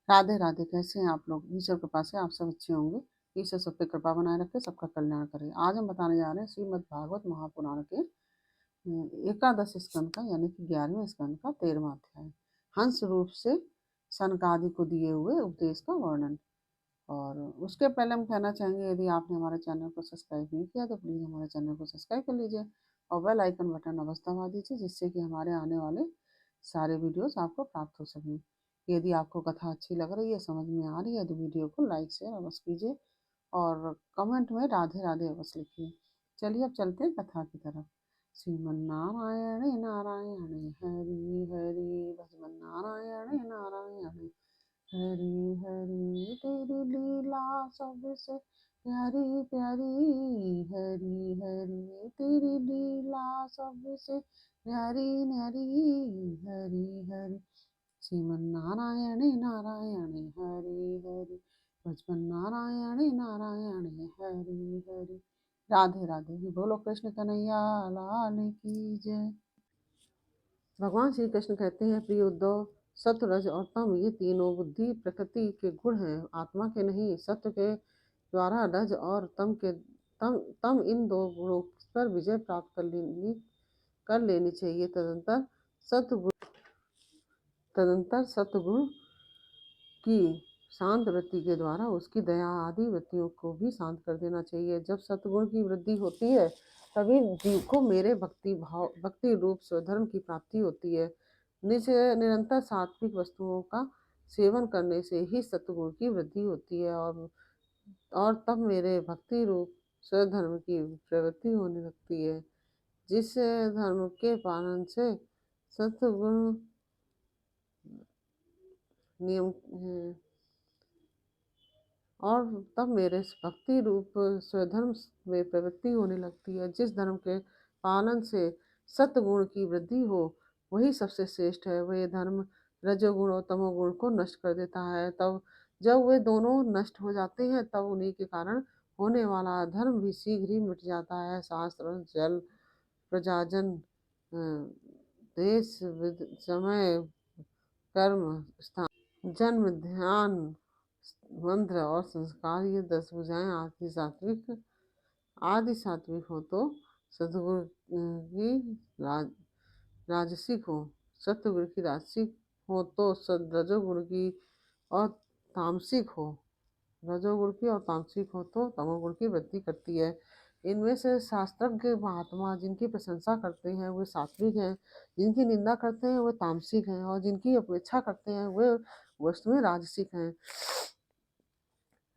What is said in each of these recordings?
राधे राधे। कैसे हैं आप लोग? ईश्वर कृपा से आप सब अच्छे होंगे। ईश्वर सब पे कृपा बनाए रखे, सबका कल्याण करे। आज हम बताने जा रहे हैं श्रीमद् भागवत महापुराण के एकादश स्कंद का यानी कि 11वें स्कंद का 13वां अध्याय, हंस रूप से सनकादि को दिए हुए उपदेश का वर्णन। और उसके पहले हम कहना चाहेंगे, यदि आपने हमारे चैनल को सब्सक्राइब नहीं किया तो प्लीज़ हमारे चैनल को सब्सक्राइब कर लीजिए और बेल आइकन बटन अवश्य दबा दीजिए, जिससे कि हमारे आने वाले सारे वीडियोस आपको प्राप्त हो सकें। यदि आपको कथा अच्छी लग रही है, समझ में आ रही है, तो वीडियो को लाइक शेयर अवश्य कीजिए और कमेंट में राधे राधे अवश्य लिखिए। चलिए अब चलते हैं कथा की तरफ। श्रीमन्नारायण नारायण हरि हरि, भजमन्नारायण नारायण हरि हरि, तेरी लीला सबसे प्यारी प्यारी, हरि हरि तेरी लीला सबसे प्यारी न्यारी, हरि हरि श्रीमन्नारायण नारायण हरि हरि, बचपन नारायण नारायण हरि हरि। राधे राधे। बोलो कृष्ण कन्हैया लाल की जय। भगवान श्री कृष्ण कहते हैं, प्रिय उद्धव, सत्व रज और तम ये तीनों बुद्धि प्रकृति के गुण हैं, आत्मा के नहीं। सत्व के द्वारा रज और तम इन दो गुणों पर विजय प्राप्त कर लेनी चाहिए। तदंतर सत्गुण की शांत वृत्ति के द्वारा उसकी दया आदि वृत्तियों को भी शांत कर देना चाहिए। जब सत्गुण की वृद्धि होती है तभी जीव को मेरे भक्ति रूप स्वधर्म की प्राप्ति होती है। निरंतर सात्विक वस्तुओं का सेवन करने से ही सत्गुण की वृद्धि होती है और तब मेरे भक्ति रूप स्वधर्म की प्रवृत्ति होने लगती है, जिस धर्म के पालन से सत्गुण नियम और तब मेरे भक्ति रूप स्वधर्म में प्रवृत्ति होने लगती है। जिस धर्म के पालन से सत्गुण की वृद्धि हो वही सबसे श्रेष्ठ है। वह धर्म रजोगुण और तमोगुण को नष्ट कर देता है। तब जब वे दोनों नष्ट हो जाते हैं तब उन्हीं के कारण होने वाला धर्म भी शीघ्र ही मिट जाता है। शास्त्र, जल, प्रजाजन, देश, समय, कर्म, स्थान, जन्म, ध्यान, मंत्र और संस्कार, ये 10 भुजाएं आदि सात्विक हो तो सतगुरु की राजसिक हो, सतगुरु की राजसिक हो तो रजोगुण की और तामसिक हो, रजोगुण की और तामसिक हो तो तमोगुण की वृद्धि करती है। इनमें से शास्त्रज्ञ महात्मा जिनकी प्रशंसा करते हैं वे सात्विक हैं, जिनकी निंदा करते हैं वे तामसिक हैं और जिनकी अपेक्षा करते हैं वे वस्तुएं राजसिक हैं।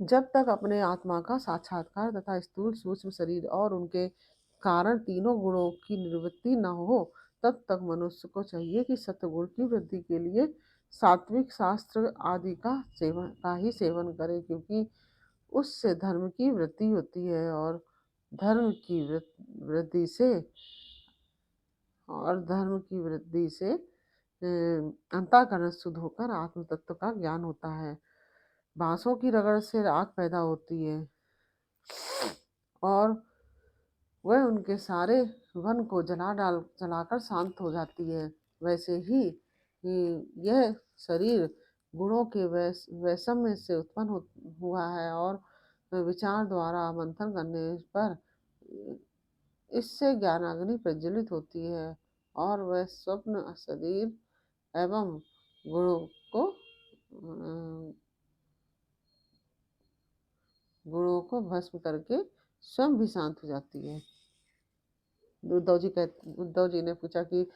जब तक अपने आत्मा का साक्षात्कार तथा स्थूल सूक्ष्म शरीर और उनके कारण तीनों गुणों की निवृत्ति न हो तब तक मनुष्य को चाहिए कि सत्वगुण की वृद्धि के लिए सात्विक शास्त्र आदि का ही सेवन करे, क्योंकि उससे धर्म की वृद्धि होती है और धर्म की वृद्धि से अंतःकरण शुद्ध होकर आत्म तत्व का ज्ञान होता है। बांसों की रगड़ से आग पैदा होती है और वह उनके सारे वन को जलाकर शांत हो जाती है। वैसे ही यह शरीर गुणों के वैषम्य से उत्पन्न हुआ है और विचार द्वारा मंथन करने पर इससे ज्ञानाग्नि प्रज्वलित होती है और वह स्वप्न शरीर एवं गुणों को भस्म करके स्वयं भी शांत हो जाती है। उद्धव जी ने पूछा कि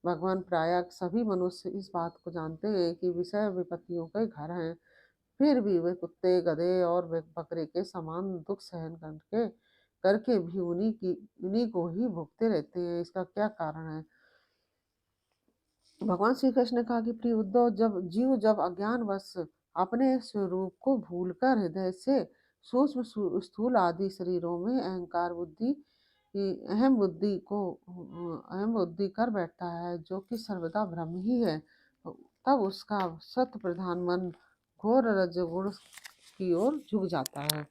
भगवान, प्रायः सभी मनुष्य इस बात को जानते हैं कि विषय विपत्तियों के घर हैं, फिर भी वे कुत्ते, गधे और बकरे के समान दुख सहन करके भी उन्हीं को ही भुगते रहते हैं। इसका क्या कारण है? भगवान श्री कृष्ण ने कहा कि प्रिय उद्धव, जब अज्ञानवश अपने स्वरूप को भूलकर हृदय से सूक्ष्म स्थूल आदि शरीरों में अहम बुद्धि कर बैठता है, जो कि सर्वदा ब्रह्म ही है, तब उसका सत प्रधान मन घोर रजोगुण की ओर झुक जाता है।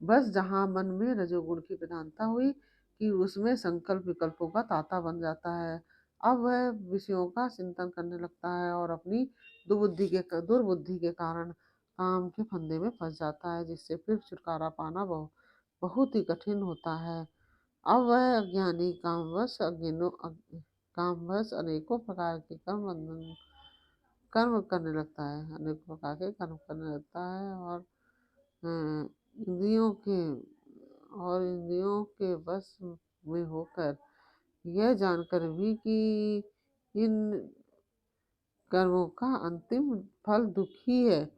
बस जहाँ मन में रजोगुण की प्रधानता हुई कि उसमें संकल्प विकल्पों का तांता बन जाता है, अब वह विषयों का चिंतन करने लगता है और अपनी दुर्बुद्धि के कारण काम के फंदे में फंस जाता है, जिससे फिर छुटकारा पाना बहुत ही कठिन होता है। अब वह अज्ञानी कामवश अनेकों प्रकार के कर्म करने लगता है, अनेकों प्रकार के कर्म करने लगता है और इंद्रियों के इंद्रियों के वश में होकर, यह जानकर भी कि इन कर्मों का अंतिम फल दुख ही है,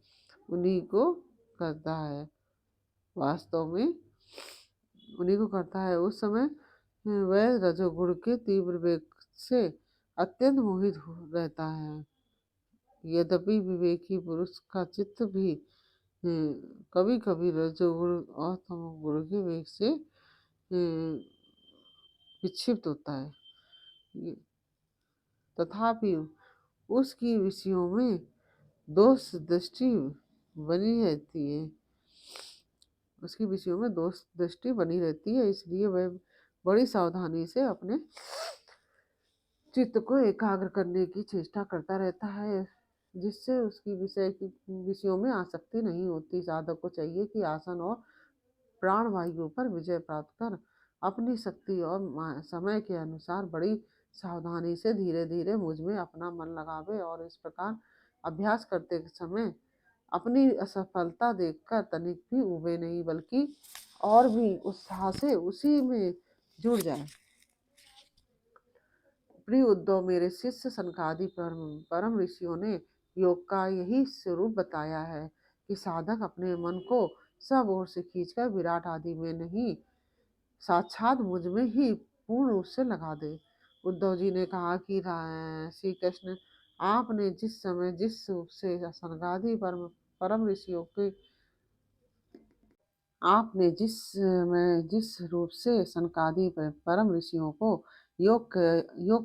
उन्हीं को करता है। वास्तव में उन्हीं को करता है। उस समय वह रजोगुण के तीव्र वेग से अत्यंत मोहित रहता है। यद्यपि विवेकी पुरुष का चित्त भी कभी कभी रजोगुण और तमोगुण के वेग से विक्षिप्त होता है, तथापि उसकी विषयों में दोष दृष्टि बनी रहती है इसलिए वह बड़ी सावधानी से अपने चित्त को एकाग्र करने की चेष्टा करता रहता है, जिससे उसकी विषयों में आसक्ति नहीं होती। साधक को चाहिए कि आसन और प्राण वायु पर विजय प्राप्त कर अपनी शक्ति और समय के अनुसार बड़ी सावधानी से धीरे धीरे मुझ में अपना मन लगावे, और इस प्रकार अभ्यास करते समय अपनी असफलता देखकर तनिक भी उबे नहीं, बल्कि और भी उत्साह से उसी में जुड़ जाए। प्रिय उद्धव, मेरे शिष्य सनकादि परम ऋषियों ने योग का यही स्वरूप बताया है कि साधक अपने मन को सब ओर से खींचकर विराट आदि में नहीं, साक्षात मुझ में ही पूर्ण रूप से लगा दे। उद्धव जी ने कहा कि श्री कृष्ण, आपने जिस समय जिस रूप से सनकादि परम ऋषियों के आपने जिस रूप से सनकादि परम ऋषियों को योग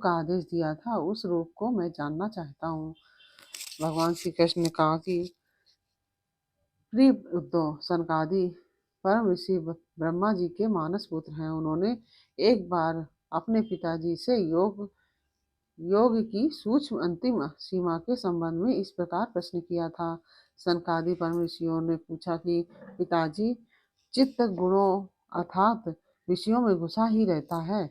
का आदेश दिया था, उस रूप को मैं जानना चाहता हूँ। भगवान श्री कृष्ण ने कहा कि प्रिय उद्धव, सनकादि परम ऋषि ब्रह्मा जी के मानस पुत्र हैं। उन्होंने एक बार अपने पिताजी से योग की सूक्ष्म अंतिम सीमा के संबंध में इस प्रकार प्रश्न किया था। सनकादि परम ऋषियों ने पूछा कि पिताजी, चित्त गुणों अर्थात विषयों में घुसा ही रहता है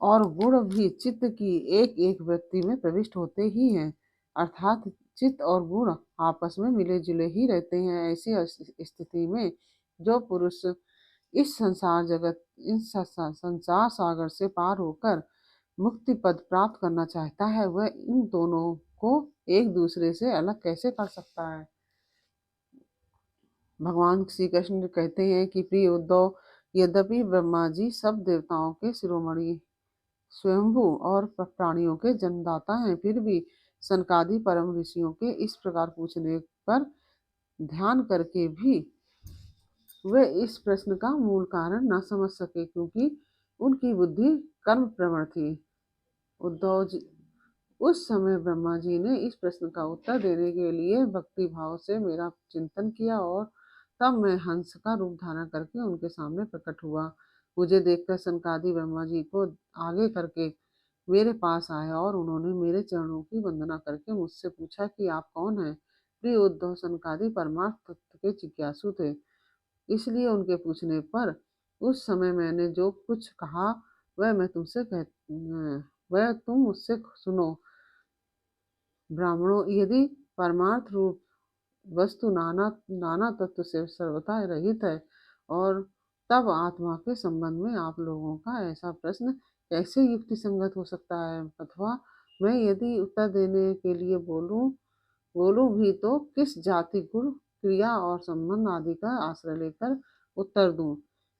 और गुण भी चित्त की एक एक व्यक्ति में प्रविष्ट होते ही हैं, अर्थात चित्त और गुण आपस में मिले जुले ही रहते हैं। ऐसी स्थिति में जो पुरुष इस संसार सागर से पार होकर मुक्ति पद प्राप्त करना चाहता है, वह इन दोनों को एक दूसरे से अलग कैसे कर सकता है। भगवान श्री कृष्ण कहते हैं कि प्रिय उद्धव, यद्यपि ब्रह्मा जी सब देवताओं के शिरोमणि, स्वयंभू और प्राणियों के जन्मदाता हैं, फिर भी सनकादि परम ऋषियों के इस प्रकार पूछने पर ध्यान करके भी वे इस प्रश्न का मूल कारण न समझ सके, क्योंकि उनकी बुद्धि कर्म प्रवण थी। उद्धव जी, उस समय ब्रह्मा जी ने इस प्रश्न का उत्तर देने के लिए भक्ति भाव से मेरा चिंतन किया, और तब मैं हंस का रूप धारण करके उनके सामने प्रकट हुआ। मुझे देखकर सनकादि ब्रह्मा जी को आगे करके मेरे पास आए और उन्होंने मेरे चरणों की वंदना करके मुझसे पूछा कि आप कौन हैं। प्रिय उद्धव, सनकादि परमार्थ तत्व के जिज्ञासु थे, इसलिए उनके पूछने पर उस समय मैंने जो कुछ कहा वह तुम मुझसे सुनो। ब्राह्मणों, यदि परमार्थ रूप वस्तु नाना तत्व से सर्वथा रहित है, और तब आत्मा के संबंध में आप लोगों का ऐसा प्रश्न कैसे युक्ति संगत हो सकता है। अथवा मैं यदि उत्तर देने के लिए बोलूं भी तो किस जाति, गुण, क्रिया और संबंध आदि का आश्रय लेकर उत्तर दूं।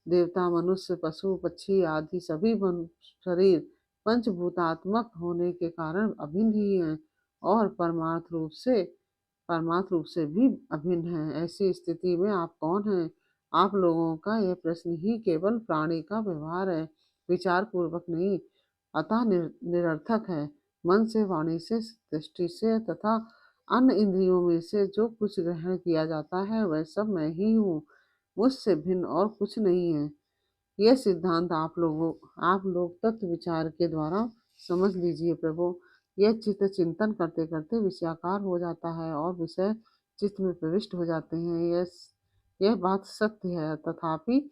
देवता, मनुष्य, पशु, पक्षी आदि सभी शरीर पंचभूतात्मक होने के कारण अभिन्न ही हैं और परमार्थ रूप से भी अभिन्न है। ऐसी स्थिति में आप कौन हैं? आप लोगों का यह प्रश्न ही केवल प्राणी का व्यवहार है, विचार पूर्वक नहीं, अतः निरर्थक है। मन से, वाणी से, दृष्टि से तथा अन्य इंद्रियों में से जो कुछ ग्रहण किया जाता है, वह सब मैं ही हूँ, मुझसे भिन्न और कुछ नहीं है। यह सिद्धांत आप लोग तत्व विचार के द्वारा समझ लीजिए प्रभु, यह चित्त चिंतन करते करते विषयाकार हो जाता है और विषय चित्त में प्रविष्ट हो जाते हैं। यह बात सत्य है। तथापि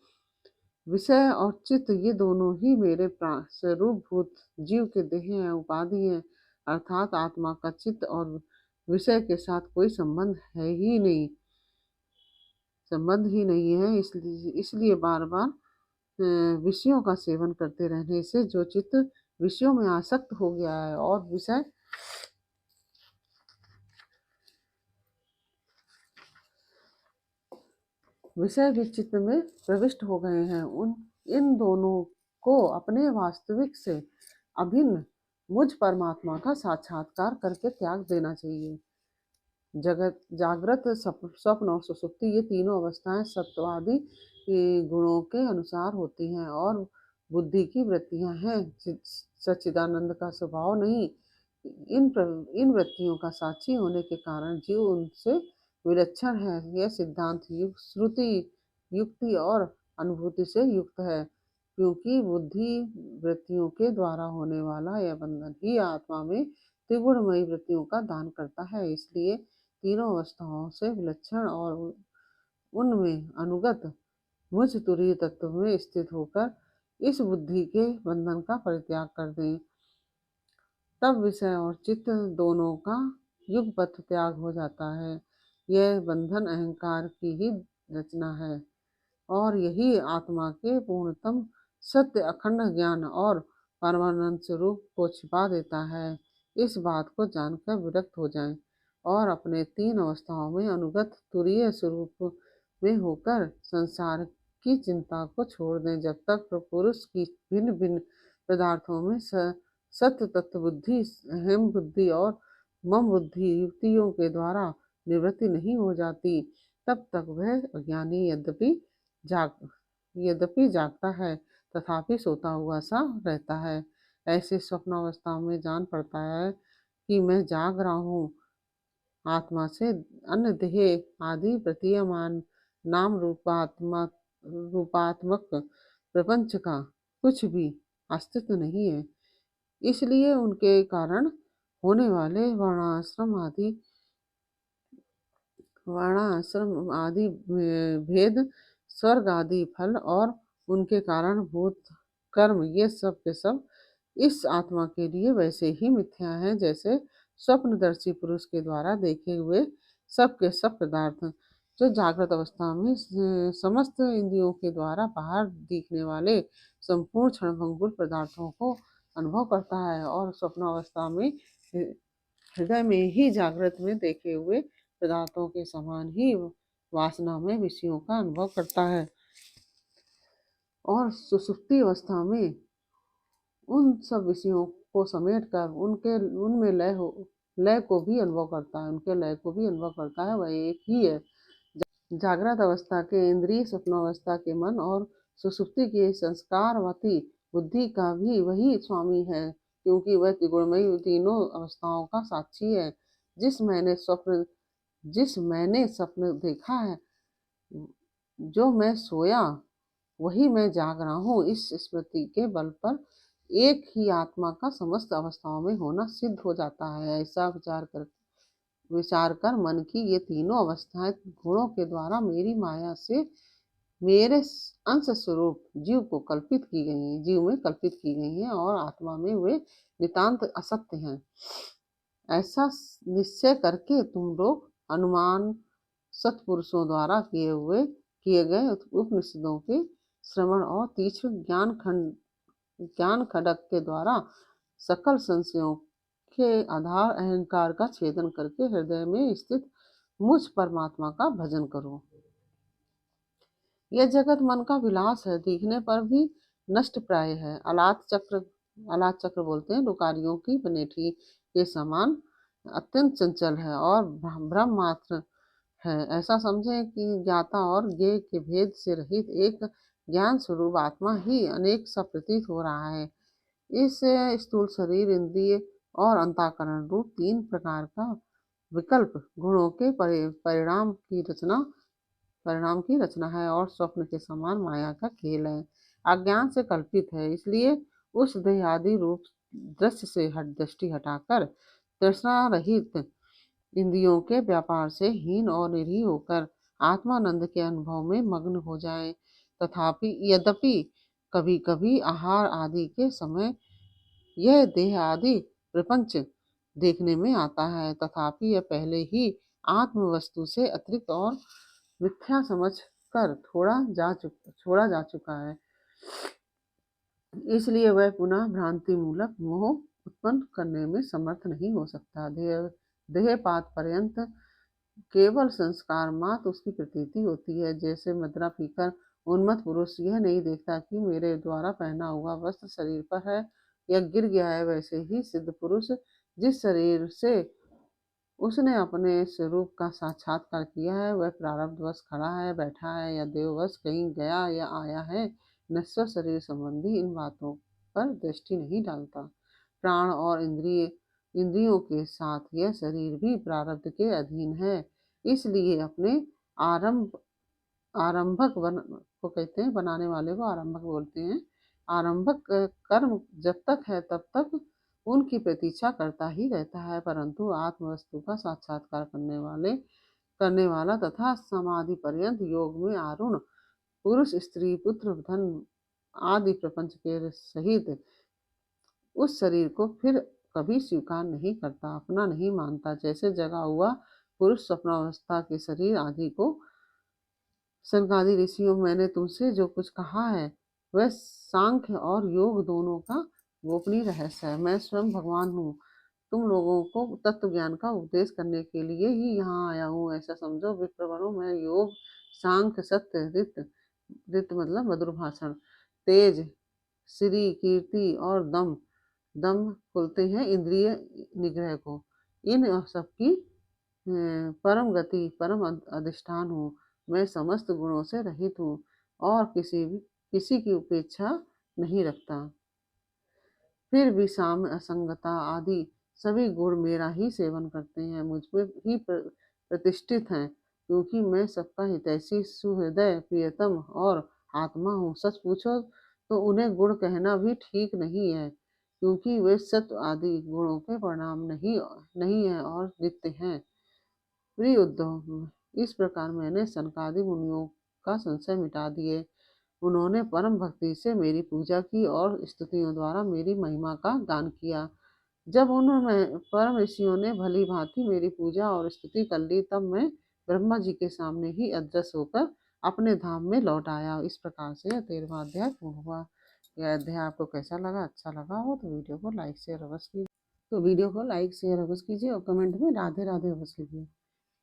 विषय और चित्त ये दोनों ही मेरे स्वरूप भूत जीव के देह हैं, उपाधि हैं, अर्थात आत्मा का चित्त और विषय के साथ कोई संबंध ही नहीं है। इसलिए बार बार विषयों का सेवन करते रहने से जो चित्त विषयों में आसक्त हो गया है और विषय भी चित्त में प्रविष्ट हो गए हैं, इन दोनों को अपने वास्तविक से अभिन्न मुझ परमात्मा का साक्षात्कार करके त्याग देना चाहिए। जागृत, स्वप्न और सुषुप्ति ये तीनों अवस्थाएं सत्वादि गुणों के अनुसार होती हैं और बुद्धि की वृत्तियां हैं, सच्चिदानंद का स्वभाव नहीं। इन वृत्तियों का साक्षी होने के कारण जीव उनसे विलक्षण है। यह सिद्धांत श्रुति, युक्ति और अनुभूति से युक्त है, क्योंकि बुद्धि वृत्तियों के द्वारा होने वाला यह बंधन ही आत्मा में त्रिगुणमयी वृत्तियों का दान करता है। इसलिए तीनों अवस्थाओं से विलक्षण और उनमें अनुगत मुझ तुरीय तत्व में स्थित होकर इस बुद्धि के बंधन का परित्याग कर दें। तब विषय और चित्त दोनों का युगपथ त्याग हो जाता है। यह बंधन अहंकार की ही रचना है और यही आत्मा के पूर्णतम सत्य, अखंड ज्ञान और परमानंद स्वरूप को छिपा देता है। इस बात को जानकर विरक्त हो जाएं और अपने तीन अवस्थाओं में अनुगत तुरीय स्वरूप में होकर संसार की चिंता को छोड़ दें। जब तक पुरुष की भिन्न भिन्न पदार्थों में सत्य तत्व बुद्धि, अहम बुद्धि और मम बुद्धि युक्तियों के द्वारा निवृत्ति नहीं हो जाती, तब तक वह अज्ञानी यद्यपि जागता है तथापि सोता हुआ सा रहता है। ऐसे स्वप्नावस्था में जान पड़ता है कि मैं जाग रहा हूँ। आत्मा से अन्य देह आदि प्रतीयमान नाम रूपात्मक प्रपंच का कुछ भी अस्तित्व नहीं है। इसलिए उनके कारण होने वाले वर्णाश्रम आदि भेद, स्वर्ग आदि फल और उनके कारण भूत कर्म, ये सब के सब इस आत्मा के लिए वैसे ही मिथ्या हैं जैसे स्वप्नदर्शी पुरुष के द्वारा देखे हुए सब के सब पदार्थ। जो जागृत अवस्था में समस्त इंद्रियों के द्वारा बाहर दिखने वाले संपूर्ण क्षणभंगुर पदार्थों को अनुभव करता है और स्वप्नावस्था में हृदय में ही जागृत में देखे हुए पदार्थों के समान ही वासना में विषयों का अनुभव करता है और सुसुप्ति अवस्था में उन सब विषयों को समेट कर उनमें लय को भी अनुभव करता है, उनके लय को भी अनुभव करता है। वह एक ही है। जागृत अवस्था के इंद्रिय, स्वप्नावस्था के मन और सुसुप्ति के संस्कारवती बुद्धि का भी वही स्वामी है, क्योंकि वह त्रिगुणमयी तीनों अवस्थाओं का साक्षी है। जिस मैंने स्वप्न देखा है, जो मैं सोया वही मैं जाग रहा हूँ, इस स्मृति के बल पर एक ही आत्मा का समस्त अवस्थाओं में होना सिद्ध हो जाता है। ऐसा विचार कर मन की ये तीनों अवस्थाएं गुणों के द्वारा मेरी माया से मेरे अंश स्वरूप जीव में कल्पित की गई हैं और आत्मा में वे नितांत असत्य हैं। ऐसा निश्चय करके तुम लोग अनुमान सत्पुरुषों द्वारा किए गए उपनिषदों के श्रवण और तीक्ष्ण ज्ञान खड्ग के द्वारा सकल संशयों के आधार अहंकार का छेदन करके हृदय में स्थित मुझ परमात्मा का भजन करो। यह जगत मन का विलास है, दिखने पर भी नष्ट प्राय है। अलात चक्र बोलते हैं, लुकारियों की बनेठी के समान अत्यंत चंचल है और भ्रम मात्र है। ऐसा समझे कि ज्ञाता और ज्ञेय के भेद से रहित एक ज्ञान स्वरूप आत्मा ही अनेक सा प्रतीत हो रहा है। इस स्थूल शरीर, इंद्रिय और अंतःकरण रूप तीन प्रकार का विकल्प गुणों के परिणाम की रचना है और स्वप्न के समान माया का खेल है। अज्ञान से कल्पित है, इसलिए उस देहादि रूप दृश्य से दृष्टि हटाकर तृष्णा रहित इंद्रियों के व्यापार से हीन और निरीह होकर आत्मानंद के अनुभव में मग्न हो जाए। तथापि यद्यपि कभी कभी आहार आदि के समय यह देह आदि प्रपंच देखने में आता है, तथापि यह पहले ही आत्म वस्तु से अतिरिक्त और मिथ्या समझ कर छोड़ा जा चुका है। इसलिए वह पुनः भ्रांति मूलक मोह उत्पन्न करने में समर्थ नहीं हो सकता। देहपात पर्यंत केवल संस्कार मात्र उसकी प्रतीति होती है। जैसे मदिरा पीकर उन्मत्त पुरुष यह नहीं देखता कि मेरे द्वारा पहना हुआ वस्त्र शरीर पर है या गिर गया है, वैसे ही सिद्ध पुरुष जिस शरीर से उसने अपने स्वरूप का साक्षात्कार किया है वह प्रारब्धवश खड़ा है, बैठा है या देववश कहीं गया या आया है, नश्वर शरीर संबंधी इन बातों पर दृष्टि नहीं डालता। प्राण और इंद्रियों के साथ यह शरीर भी प्रारब्ध के अधीन है। इसलिए अपने आरंभक को कहते हैं, बनाने वाले को आरंभक बोलते हैं। आरंभक कर्म जब तक है तब तक उनकी प्रतीक्षा करता ही रहता है, परंतु आत्मवस्तु का साक्षात्कार करने वाला तथा समाधि पर्यंत योग में आरूढ़ पुरुष स्त्री पुत्र धन आदि प्रपंच के सहित उस शरीर को फिर कभी स्वीकार नहीं करता, अपना नहीं मानता। जैसे जगा हुआ पुरुष स्वप्नावस्था के शरीर आदि को सनकादि ऋषियों, मैंने तुमसे जो कुछ कहा है वह सांख्य और योग दोनों का गोपनीय रहस्य है। मैं स्वयं भगवान हूँ, तुम लोगों को तत्व ज्ञान का उपदेश करने के लिए ही यहाँ आया हूँ, ऐसा समझो। विप्रवरों मैं योग, सांख्य, सत्य, रित मतलब मधुर भाषण, तेज, श्री, कीर्ति और दम दम खुलते हैं इंद्रिय निग्रह को। इन सबकी परम गति परम अधिष्ठान हूँ। मैं समस्त गुणों से रहित हूँ और किसी की उपेक्षा नहीं रखता। फिर भी साम्य असंगता आदि सभी गुण मेरा ही सेवन करते हैं, मुझमें ही प्रतिष्ठित हैं, क्योंकि मैं सबका हितैषी सुहृदय प्रियतम और आत्मा हूँ। सच पूछो तो उन्हें गुण कहना भी ठीक नहीं है, क्योंकि वे सत्व आदि गुणों के परिणाम नहीं है और नित्य हैं। प्रिय उद्धव, इस प्रकार मैंने सनकादि मुनियों का संशय मिटा दिए। उन्होंने परम भक्ति से मेरी पूजा की और स्तुतियों द्वारा मेरी महिमा का गान किया। जब उन परम ऋषियों ने भली भांति मेरी पूजा और स्तुति कर ली, तब मैं ब्रह्मा जी के सामने ही अदृश्य होकर अपने धाम में लौट आया। इस प्रकार से यह 13वां अध्याय पूर्ण हुआ। यह अध्याय आपको कैसा लगा? अच्छा लगा हो तो वीडियो को लाइक शेयर अवश्य कीजिए। और कमेंट में राधे राधे अवश्य कीजिए।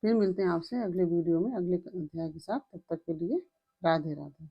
फिर मिलते हैं आपसे अगले वीडियो में अगले अध्याय के साथ। तब तक के लिए राधे राधे।